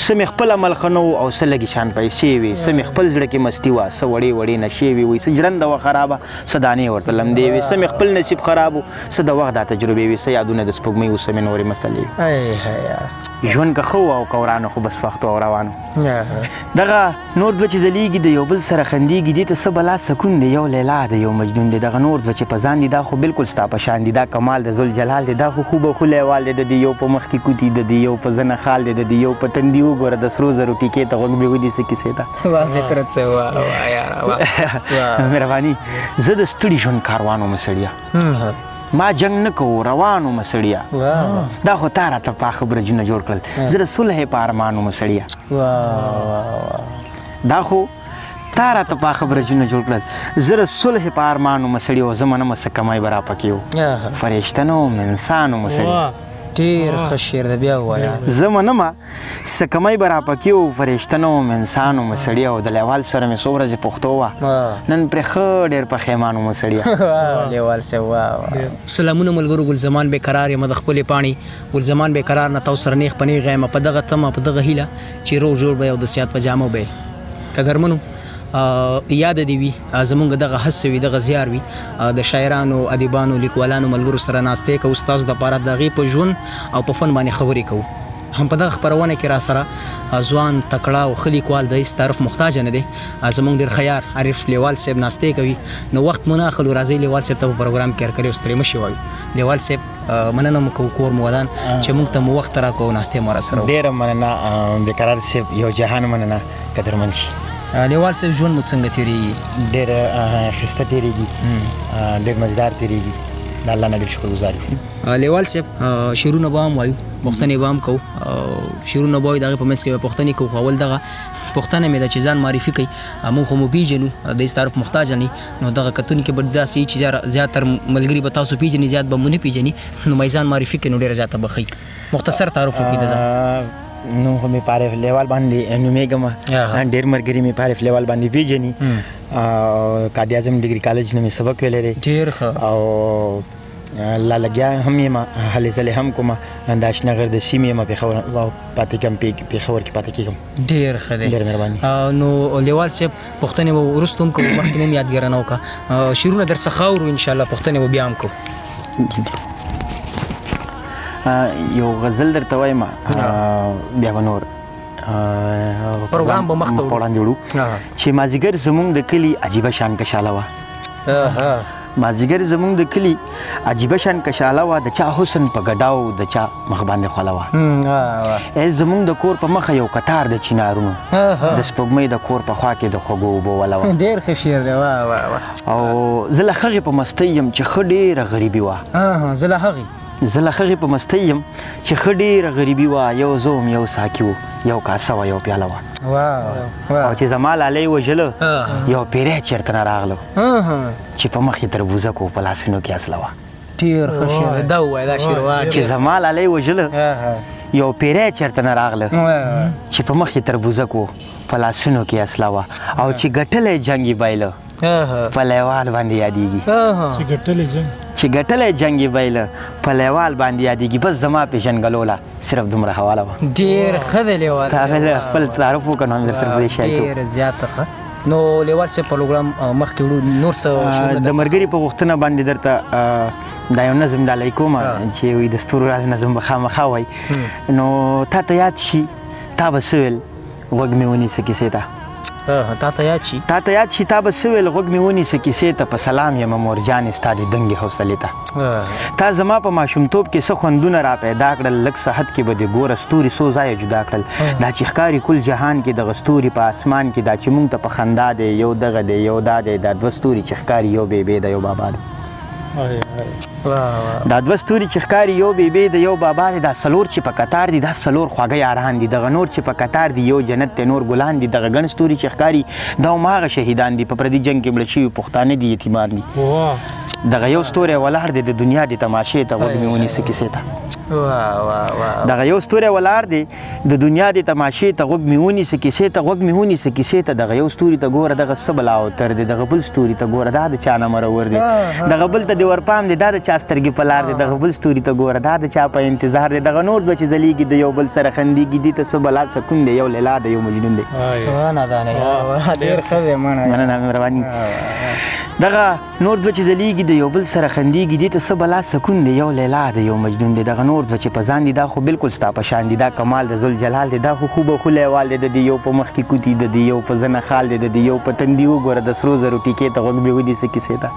څه مې خپل عمل ښه نه و او څه لږې شان پیسې وې، څه مې خپل زړه کې مستي وه، څه وړې وړې نشې وې، وایي څه ژرنده وه خرابه، څه دانې ورته لمدې وې، څه مې خپل نصیب خراب و، څه د وخت دا تجربې وې، څه یادونه د سپوږمۍ و، څه مې نورې مسلې وې. ژوند که ښه و او که ورانه خو بس وخت او روانو. دغه نور دوه چې ځلیږي د یو بل سره خندېږي، دې ته څه بلا سکون دی، یو لیلا د یو مجنون دی. دغه نور دوه چې په ځان دي دا خو بلکل ستا په شان دي، دا کمال د ذوالجلال دی، دا خو خوب خو لیوال دی، د دې یو په مخ کې کوتي، د دې یو په زنه خال دی، د دې یو په تندي وګوره د سرو زرو ټیکې ته غوږ مې ونیسه کیسې ته. مهرباني. زه د ستړي ژوند کاروان وم سړیه، ما جنګ نه کوو روان وم سړیه، دا خو تا راته پاخه برجونه جوړ کړل، زه د صلح په ارمان وم سړیه، دا خو تا راته پاخه برجونه جوړ کړل، زه د صلح په ارمان وم سړیه، او زه منمه څه کمی به راپکې و، فرشته نه وم انسان وم سړیه. ډېر ښه شعر دی، بیا ووایه. زه منمه څه کمی به راپکې و، فرشته نه وم انسان وم سړیه، او د لیوال سره مې څو ورځې پښتو وه، نن پرې ښه ډېر پښیمان وم سړیه. لیوال صاحب سلامونه ملګرو، ګلزمان بېقرار یم د خپلې پاڼې، ګلزمان بېقرار نه تاسو سره نیغ په نیغ یم په دغه تمه په دغه هیله چې روغ جوړ به او د صحت په جامه به قدرمنو یاد دی وي زمونږ دغه هڅې وي، دغه زیار وي د شاعرانو، ادیبانو، لیکوالانو ملګرو سره ناستې کوو، ستاسو دپاره د هغې په ژوند او په فن باندې خبرې کوو. هم په دغه خپرونه کې را سره ځوان تکړه او ښه لیکوال د هېڅ تعریف محتاج نه دی، زمونږ ډېر ښه یار عارف لیوال صاحب ناستې کوي. نو وخت مو نه اخلو، راځئ لیوال صاحب ته په پروګرام کې هرکلی او ستړي مه شئ وایو. لیوال صاحب مننه مو کوو کور مو ودان چې موږ ته مو وخت راکړو او ناستې مو را سره. ډېره مننه بېقرار صاحب، یو جهان مننه قدرمن شي. لیوال صاحب ژوند مو څنګه تېرېږي؟ ډېر ښایسته تېرېږي، ډېر مزدار تېرېږي، د الله نه ډېر شکرګزار یم. لیوال صاحب شعرونه به هم وایو، پوښتنې به هم کوو، شعرونه به وایو، د هغې په منځ کې به پوښتنې کوو. خو اول دغه پوښتنه مې ده چې ځان معرفي کوي، موږ خو مو پېژنو، د هېڅ تعریف محتاج نه یو، نو دغه کتونکي به داسې وي چې زیاتر ملګري به تاسو پېژني، زیات به مو نه پېژني، نو مې ځان معرفي کوي نو ډېره زیاته به ښایي. مختصر تعارف وکړي د ځان. نو خو مې په عارف لیوال باندې نومېږم، ډېر ملګري مې په عارف لیوال باندې پېژني. قائد اعظم ډګري کالج نه مې سبق ویلی دی، ډېر ښه، او لالګیا هم یم، هلې ځلې هم کومه، د اشنغر د سیمې یم، پېښور پاتې کېږم، پېښور کې پاتې کېږم. ډېر ښه دی، ډېر مهرباني. نو لیوال صاحب پوښتنې به وروسته هم کوو، مخکې مې هم یادګارنه وکړه، شعرونه درڅخه اورو انشاءالله، پوښتنې به بیا هم کوو. یو غزل درته وایم، بیا به نور پروګرام به مخ ته وړاندې وړو چې مازدیګر زموږ د کلي عجیبه شان کشاله وه، مازدیګر زموږ د کلي عجیبه شان کشاله وه، د چا حسن په ګډاو د چا مخ باندې خوله وه، زموږ د کور په مخه یو قطار د چنارونو، د سپوږمۍ د کور په خوا کې د خوږو اوبو وله وه. ډېر ښه شعر دی، او زه له هغې په مستۍ یم چې ښه ډېره غریبي وه، زه له هغې په مستۍ یم چې ښه ډېره غریبي وه، یو زه وم، یو ساقي و، یو کاسه وه، یو پیاله وه، او چې زما لالی وژله یو پیری چېرته نه راغله چې په مخ یې تربوزه کو په لاسونو کې اصله وه. ډېر ښه شعر دی، دا ووایه دا شعر وایه. چې زما لالی وژله یو پیری چېرته نه راغله چې په مخ یې تربوزه کو په لاسونو کې اصله وه، او چې ګټلی جنګ یې بایله په لیوال باندې یادېږي، چې ګټلی جنګ یې بایله په لیوال باندې یادېږي، بس زما پېژنګلوله صرف دومره حواله وه. ډېر ښه دی لیوال صاحب، خپل تعارف وکړو نو هم در سره په دې شاعري ډېره زیاته ښه. نو لیوال صاحب پروګرام مخکې وړو، نور څه د ملګري په غوښتنه باندې درته دا یو نظم ډالۍ کوم چې وایي د ستورو راز نظم به خامخا وایي، نو تا ته یاد شي تا به څه ویل غوږ مې ونیسه کیسې ته، تا ته یاد شي تا به څه ویل غوږ مې ونیسه کیسې ته، په سلام یم مورجانې ستا د دنګې حوصلې ته، تا زما په ماشومتوب کې څه خوندونه را پیدا کړل، لږ صحت کې به دې ګوره ستوري څو ځایه جدا کړل، دا چې ښکاري کل جهان کې دغه ستوري په اسمان کې، دا چې مونږ ته په خندا دی یو دغه دی یو دا دی، دا دوه ستوري چې ښکاري یو بیبی د یو بابا دی، دا دوه ستوري چې ښکاري یو بیبی د یو بابا دی، دا څلور چې په قطار دي دا څلور خواږه یاران دي، دغه نور چې په قطار دي یو جنت دی نور ګلان دي، دغه ګڼ ستوري چې ښکاري دا هماغه شهیدان دي، په پردي جنګ کې مړه شوي پښتانه دي یتیمان دي، دغه یو ستوری ولاړ دی د دنیا د تماشې ته غوږ مې ونیسه کیسې ته. دغه یو ستوری ولاړ دی د دنیا د تماشې ته غوږ مې ونیسه کیسې ته غوږ مې ونیسه کیسې ته دغه یو ستوري ته ګوره دغه څه بلا اوتر دی دغه بل ستوري ته ګوره دا د چا نه مرور دی دغه بل ته د ورپام دی دا د چا سترګې په لار دی دغه بل ستوري ته ګوره دا د چا په انتظار دی دغه نور دوه چې ځلیږي د یو بل سره خندېږي دي ته څه بلا سکون دی یو لیلا دی یو مجنون دی مننه مهرباني دغه نور دوه چې ځلیږي د یو بل سره خندېږي دي ته څه بلا سکون دی یو لیلا دی یو مجنون دی دغه نور دوه چې په ځان دي دا خو بالکل ستا په شان دي دا کمال د ذوالجلال دی دا خو خوبه خو لیوال دی د دې یو په مخ کې کوتي د دې یو په زنه خال دی د دې یو په تندي وګوره د سرو زرو ټیکې ته غوږ مې ونیسه کیسې ته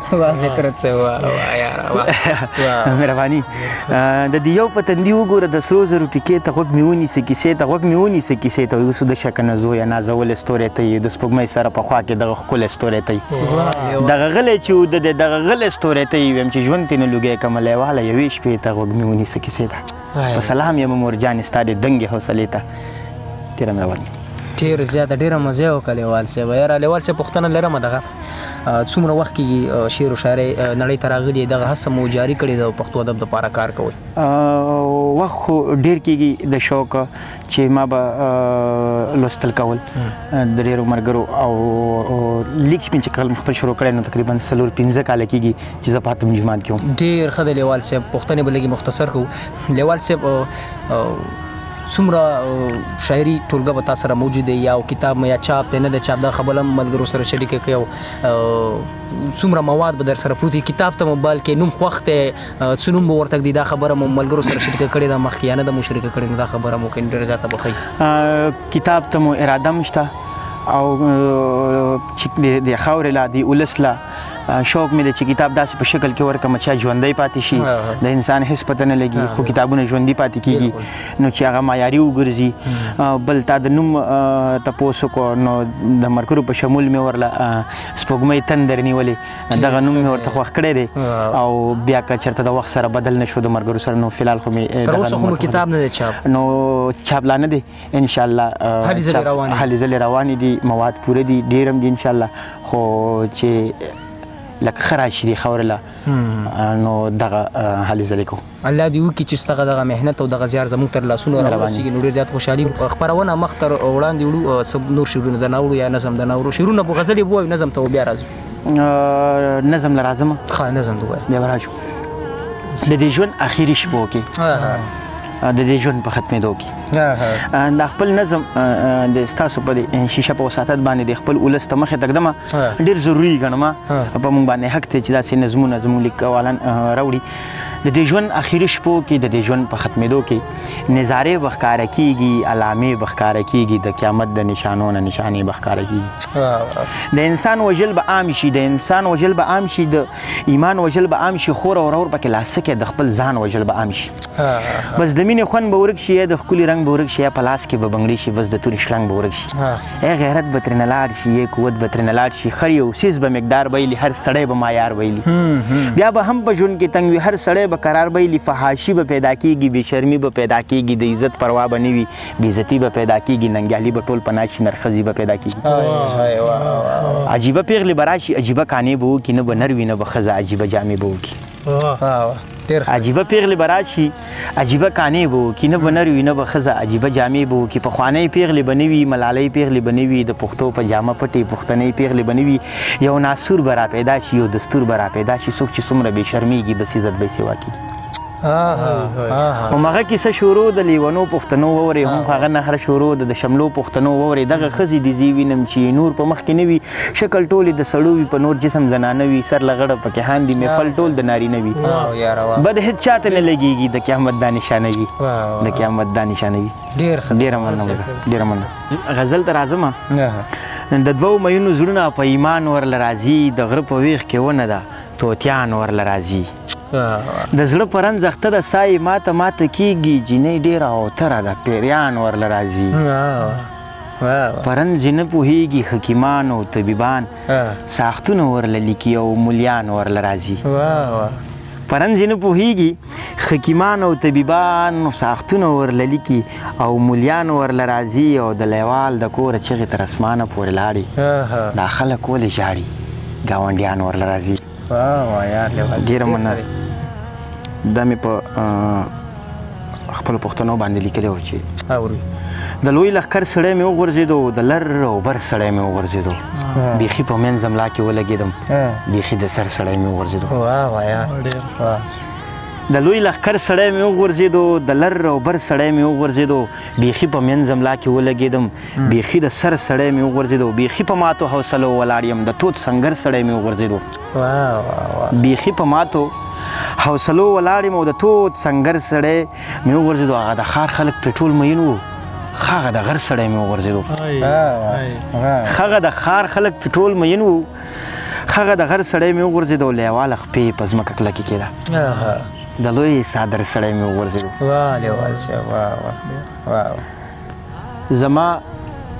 مهرباني د دې یو په تندي وګوره د سرو زرو ټیکې ته غوږ مې ونیسه کیسې ته غوږ مې ونیسه کیسې ته اوس د شکنه زویه نازولې ستوری ته یې د سپوږمۍ سره په خوا کې دغه ښکلی ستوری ته دغه غلی چې و د دغه غلی ستوری ته یې ویم چې ژوند ترې نه لوګی کړمه لیواله یوې شپې ته غوږ مې ونیسه کیسې ته په سلام یم مورجانې ستا د دنګې حوصلې ته ډېره مهرباني ډېر زیاته ډېره مزه یې وکړه لیوال صاحب یاره لیوال صاحب پوښتنه لرم دغه څومره وخت کېږي شعر و شاعرۍ نړۍ ته راغلي دغه هڅه مو جاري کړې ده پښتو ادب دپاره کار کوئ وخت خو ډېر کېږي د شوق چې ما به لوستل کول د ډېرو ملګرو او لیک مې چې کله خپل شروع کړی نو تقریبا 4-5 کاله کېږي چې زه په حاتم جومات کې وم ډېر ښه دی لیوال صاحب پوښتنې به لږې مختصر کوو لیوال صاحب څومره شاعري ټولګه به تا سره موجود دی یا کتاب یا چاپ دی نه د چاپ دا خبره هم ملګرو سره شریکه کړې او څومره مواد به در سره پروت وي کتاب ته موبایل کې نوم خوښ دی څه نوم به ورته ږدي دا خبره مو ملګرو سره شریکه کړې ده مخکې یا نه ده مو شریکه کړې نو دا خبره مو که ډېره زیاته به ښایي کتاب ته مو اراده هم شته او چې د خاورې لا د ولس لا شوق مې دی چې کتاب داسې په شکل کې ورکړم چې ژوندی پاتې شي د انسان هېڅ پته نه لګي خو کتابونه ژوندي پاتې کېږي نو چې هغه معیاري وګرځي بل تا د نوم تپوس وکړو نو د ملګرو په شمول مې ورله سپوږمۍ تندر نیولې دغه نوم مې ورته خوښ کړی دی او بیا که چېرته د وخت سره بدل نه شو د ملګرو سره نو فلحال خو مې تر اوسه خو مو کتاب نه دی چاپ نو چاپ لا نه دی انشاءالله هلې ځلې روانې دي مواد پوره دي ډېر هم دي انشاءالله خو چې لکه ښه راشي دې خاورې له نو دغه هلې ځلې کوو الله دې وکړي چې ستغه دغه محنت او دغه زیار زموږ تر لاسونو راورسېږي نو ډېر زیات خوشحالي خپرونه مخ تر وړاندې وړو نور شعرونه د ناوړو یا نظم د ناوړو شعرونه په غزلې به ووایو نظم ته بیا راځو نظم له راځمه ښه نظم ته ووایه بیا به راځو د دې ژوند اخري شپو کې د دې ژوند په ختمېدو کې دا خپل نظم د ستاسو په شیشه په وساتت باندې د خپل ولس ته مخې تږدمه ډېر ضروري ګڼمه په موږ باندې حق دی چې داسې نظمونه زموږ لیکوالان راوړي د دې ژوند اخري شپو کې د دې ژوند په ختمېدو کې نظارې به ښکاره کېږي علامې به ښکاره کېږي د قیامت د نشانو نه نشانې به ښکاره کېږي د انسان وژل به عام شي د انسان وژل به عام شي د ایمان وژل به عام شي خور او ورور پکې لاسکې د خپل ځان وژل به عام شي بس د مینې خوند به ورک شي یا د ښکلي رنګ به ورک شي یا په لاس کې به بنګړي شي بس د تورې شلنګ به ورک شي ای غیرت به ترېنه لاړ شي یا قوت به ترېنه لاړ شي خر یو څیز به مقدار بیلي هر سړی به معیار بیلي بیا به هم په ژوند کې تنګ وي هر سړی به قرار بیلي فحاشي به پیدا کېږي بې شرمي به پیدا کېږي د عزت پروا به نه وي بې عزتي به پیدا کېږي ننګیالي به ټول پناه شي نرښځي به پیدا کېږي عجیبه پیغلې به راشي عجیبه کانې به وکړي نه به نر وي نه به ښځه عجیبه جامې به وکړي عجیبه پیغلې به راشي عجیبه کانې به وکړي نه به نر وي نه به ښځه عجیبه جامې به وکړي پخوانۍ پیغلې به نه وي ملالۍ پیغلې به نه وي د پښتو په جامه پټې پښتنۍ پیغلې به نه وي یو ناسور به را پیدا شي یو دستور به را پیدا شي څوک چې څومره بې شرمېږي بس عزت به یې سوا کېږي همغه کیسه شروع د لیونو پښتنو وورې هم هغه نهره شروع د شملو پښتنو وورې دغه ښځې دې زی وینم چې نور په مخ کې نه وي شکل ټولې د سړو وي په نور جسم زنانه وي سر له غړه پکې هاندي محفل ټول د نارینه وي بد هېڅ چاته نه لګېږي د قیامت دا نشانه وي د قیامت دا نشانه وي ډېره مننه غزل ته راځمه د دوو میونو زړونه په ایمان ورله راځي د غره په ویښ کې ونه ده توتیان ورله راځي د زړه په رنځ اخته ده سایې ماته کېږي جینۍ ډېره اوتره ده پیریان ورله راځي په رنځ نه پوهېږي حکیمان او طبیبان ساختونه ورله لیکي او مولیان ورله راځي په رنځ نه پوهېږي حکیمان او طبیبان ساختونه ورله لیکي او مولیان ورله راځي او د لیوال د کوره چغې تر اسمانه پورې لاړې دا خلک ولې ژاړي ګاونډیان ورله راځي ډېره مننه دا مې په خپل پښتنو باندې لیکلی و چې اوري د لوی لښکر سړی مې وغورځېدو د لر او بر سړی مې وغورځېدو بیخي په منځ املا کې ولګېدم بیخي د سر سړی مې وغورځېدو واه واه د لوی لښکر سړی مې وغورځېدو د لر او بر سړی مې وغورځېدو بیخي په منځ املا کې ولګېدم بیخي د سر سړی مې وغورځېدو بیخي په ماتو حوصلو ولاړ یم د توت سنګر سړی مې وغورځېدو بیخي په ماتو حوصلو ولاړ یم او د توت سنګر سړی مې وغورځېدو هغه د ښار خلک پرې ټول مین وو هغه د غر سړی مې وغورځېدو هغه د ښار خلک پرې ټول مین وو هغه د غر سړی مې وغورځېدو لیواله خپې په ځمکه کلکې کېده د لوی صادر سړی مې وغورځېدو واه لیوال صاحب واه واه زما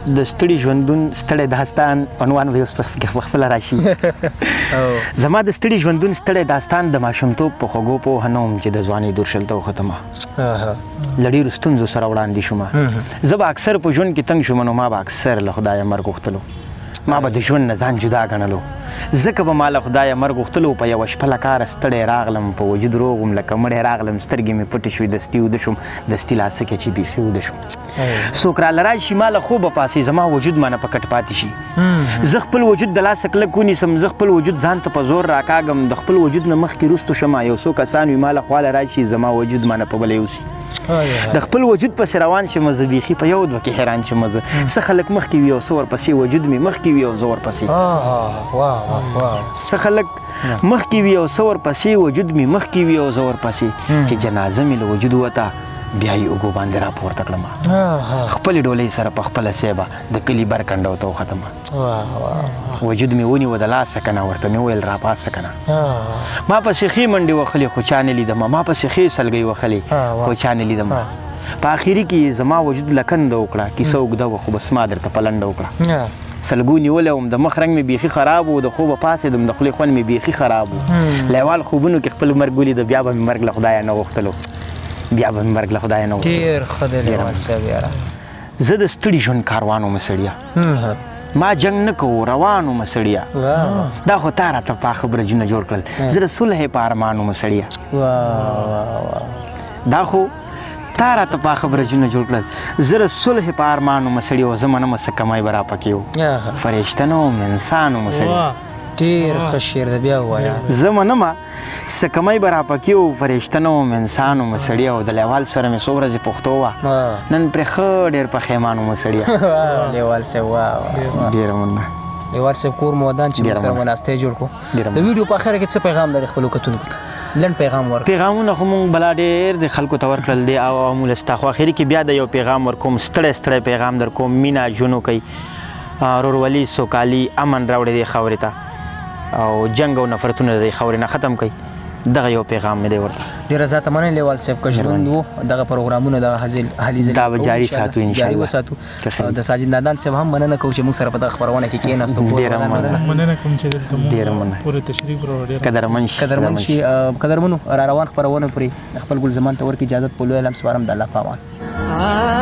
د ستړي ژوندون ستړی داستان عنوان به اوس پخپله راشي زما د ستړي ژوندون ستړی داستان د ماشومتوب په خوږو پوهه نه وم چې د ځوانۍ دورشلته وختمه له ډېرو ستونزو سره وړاندې شومه زه به اکثر په ژوند کې تنګ شوم نو ما به اکثر له خدایه مرګ غوښتلو ما به د ژوند نه ځان جدا ګڼلو ځکه به ما له خدایه مرګ غوښتلو په یوه شپه له کاره ستړی راغلم په وجود روغ وم لکه مړی راغلم سترګې مې پټې شوې دستي وده شوم دستي لاسکې چې بیخي وده شوم څوک راله راشي ما له خوبه پاسې زما وجود مانه په کټ پاتې شي زه خپل وجود د لاسه کلک ونیسم زه خپل وجود ځان ته په زور راکاږم د خپل وجود نه مخکې رستو شم یو څو کسان وي ما له خواله راشي زما وجود مانه په بله یوسي د خپل وجود پسې روان شم زه بیخي په یو دوه کې حیران شم زه څه خلک مخکې وي او څه ورپسې وجود مې مخکې وي او زه ورپسې څه خلک مخکې وي او څه ورپسې وجود مې مخکې وي او زه ورپسې چې جنازه مې له وجود وته بیا یې اوږو باندې راپورته کړمه خپلې ډولۍ سره په خپله سیبه د کلي بر کنډو ته وختمه وجود مې ونیوه د لاسه که نه ورته مې وویل راپاسه که نه ما پسې ښې منډې وهلې خو چا نه لیدمه ما پسې ښې سلګۍ وهلې خو چا نه لیدمه په آخري کې زما وجود لکنده وکړه کیسه اوږده وه خو بس ما درته پلنډه وکړه سلګو نیولی وم د مخ رنګ مې بیخي خراب و د خوبه پاڅېدم د خولې خوند مې بیخي خراب و لیوال خوبونو کې خپل مرګ ولیده بیا به مې مرګ له خدایه نه غوښتلو بیا به مې مرګ له خدایه نه ډېر ښه دی لیوال صاحب یاره زه د ستړي ژوند کاروان وم سړیه ما جنګ نه کوو روان وم سړیه دا خو تا راته پاخه برجونه جوړ کړل زه د صلح په ارمان وم سړیه دا خو تا راته پاخه برجونه جوړ کړل زه د صلح په ارمان وم سړیه او زه منمه څه کمای به راپکې و فرشته نه وم انسان وم سړیه ډېر ښه شعر دی بیا ووایه زه منمه څه کمی به راپکې و فرشته نه وم انسان وم سړیه او د لیوال سره مې څو ورځې پښتو وه نن پرې ښه ډېر پښیمان وم سړیه لیوال صاحب واه ډېره مننه لیوال صاحب کور مو ودان چې موږ سره مناستی جوړ کړو د ویډیو په اخره کې څه پیغام لري خپلو کتونکو ته لنډ پیغام ورکړه پیغامونه خو مونږ بلا ډېر د خلکو ته ورکړل دی او معموله ستا خو اخري کې بیا د یو پیغام ورکوم ستړی ستړی پیغام در کوم مینه ژوند وکئ رورولي سوکالي امن راوړی دی خاورې ته او جنګ او نفرتونه د خاورې نه ختم کړئ دغه یو پیغام مې دی ورته ډېره زیاته مننه لیوال صاحب که ژوند و دغه پروګرامونه دغه هلې ځلې دا به جاري ساتو جاري وساتو د ساجد نادان صاحب هم مننه کوو چې موږ سره په دغه خپرونه کې کېناستو مننه کوم چې دلته مو ډېره مننه پوره تشریف راوړی قدرمن شي قدرمنو را روان خپرونه پرې خپل ګل زمان ته ورکړي اجازت په لوی علم سپارم د الله په امان